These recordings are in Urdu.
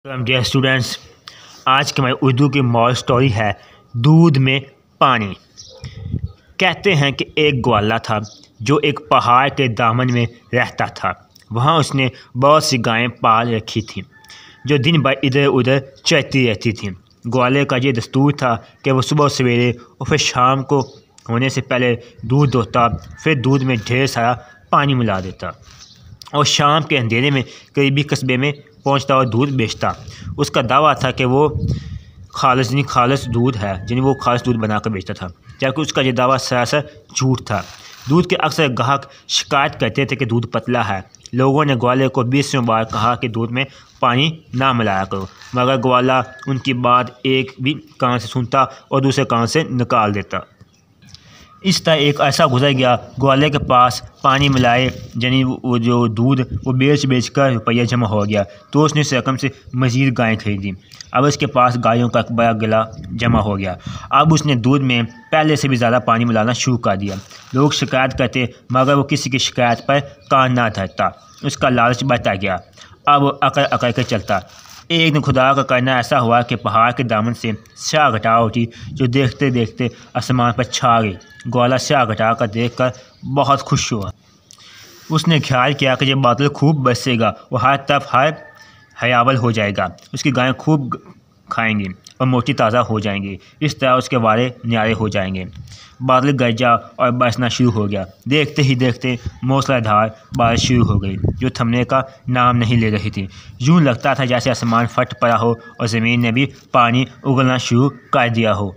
ڈیئر اسٹوڈینٹس، آج کی ہماری اردو کی مورل سٹوری ہے دودھ میں پانی۔ کہتے ہیں کہ ایک گوالا تھا جو ایک پہاڑ کے دامن میں رہتا تھا۔ وہاں اس نے بہت سی گائیں پال رکھی تھیں جو دن بھر ادھر ادھر چرتی رہتی تھیں۔ گوالے کا یہ دستور تھا کہ وہ صبح سویرے اور پھر شام کو ہونے سے پہلے دودھ دوہتا، پھر دودھ میں ڈھیر سارا پانی ملا دیتا اور شام کے اندھیرے میں قریبی قصبے میں پہنچتا اور دودھ بیچتا۔ اس کا دعویٰ تھا کہ وہ خالص دودھ ہے، وہ خالص دودھ بنا کر بیچتا تھا، جبکہ اس کا یہ دعویٰ سراسر جھوٹ تھا۔ دودھ کے اکثر گاہک شکایت کرتے تھے کہ دودھ پتلا ہے۔ لوگوں نے گوالے کو 20 بار کہا کہ دودھ میں پانی نہ ملایا کرو، مگر گوالا ان کی بات ایک بھی کان سے سنتا اور دوسرے کان سے نکال دیتا۔ اس طرح ایک عرصہ گزر گیا۔ گوالے کے پاس پانی ملائے وہ جو دودھ وہ بیچ کر روپیہ جمع ہو گیا، تو اس نے اس رقم سے مزید گائیں خریدی۔ اب اس کے پاس گایوں کا ایک بڑا گلا جمع ہو گیا۔ اب اس نے دودھ میں پہلے سے بھی زیادہ پانی ملانا شروع کر دیا۔ لوگ شکایت کرتے مگر وہ کسی کی شکایت پر کان نہ دھرتا۔ اس کا لالچ بڑھتا گیا، اب اکڑ کر چلتا۔ ایک دن خدا کا کرنا ایسا ہوا کہ پہاڑ کے دامن سے سیاہ گھٹا اٹھی جو دیکھتے دیکھتے آسمان پر چھا گئی۔ گوالا سیاہ گھٹا کا دیکھ کر بہت خوش ہوا۔ اس نے خیال کیا کہ یہ بادل خوب برسے گا اور ہر طرف ہریاول ہو جائے گا، اس کی گائیں خوب کھائیں گی اور موٹی تازہ ہو جائیں گی، اس طرح اس کے وارے نیارے ہو جائیں گے۔ بادل گرجا اور برسنا شروع ہو گیا۔ دیکھتے ہی دیکھتے موسلا دھار بارش شروع ہو گئی جو تھمنے کا نام نہیں لے رہی تھی۔ یوں لگتا تھا جیسے آسمان پھٹ پڑا ہو اور زمین نے بھی پانی اگلنا شروع کر دیا ہو۔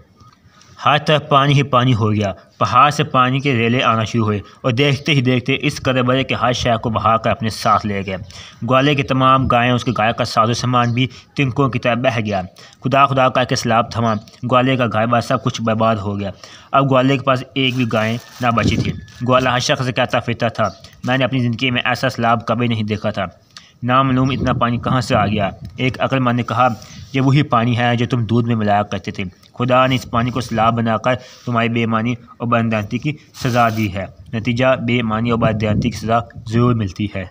ہر طرف پانی ہی پانی ہو گیا۔ پہاڑ سے پانی کے ریلے آنا شروع ہوئے اور دیکھتے ہی دیکھتے اس قدر بڑے کہ ہر شے کو بہا کر اپنے ساتھ لے گئے۔ گوالے کی تمام گائیں، اس کے گھر کا ساز و سامان بھی تنکوں کی طرح بہہ گیا۔ خدا کر کے سیلاب تھما، گوالے کا گھر بار سب کچھ برباد ہو گیا۔ اب گوالے کے پاس ایک بھی گائیں نہ بچی تھی۔ گوالا ہر شخص سے کہتا پھرتا تھا، میں نے اپنی زندگی میں ایسا سیلاب کبھی نہیں دیکھا تھا، نامعلوم اتنا پانی کہاں سے آ گیا۔ ایک عقل مند نے کہا، یہ وہی پانی ہے جو تم دودھ میں ملایا کرتے تھے۔ خدا نے اس پانی کو سیلاب بنا کر تمہاری بے ایمانی اور بددیانتی کی سزا دی ہے۔ نتیجہ بے ایمانی اور بددیانتی کی سزا ضرور ملتی ہے۔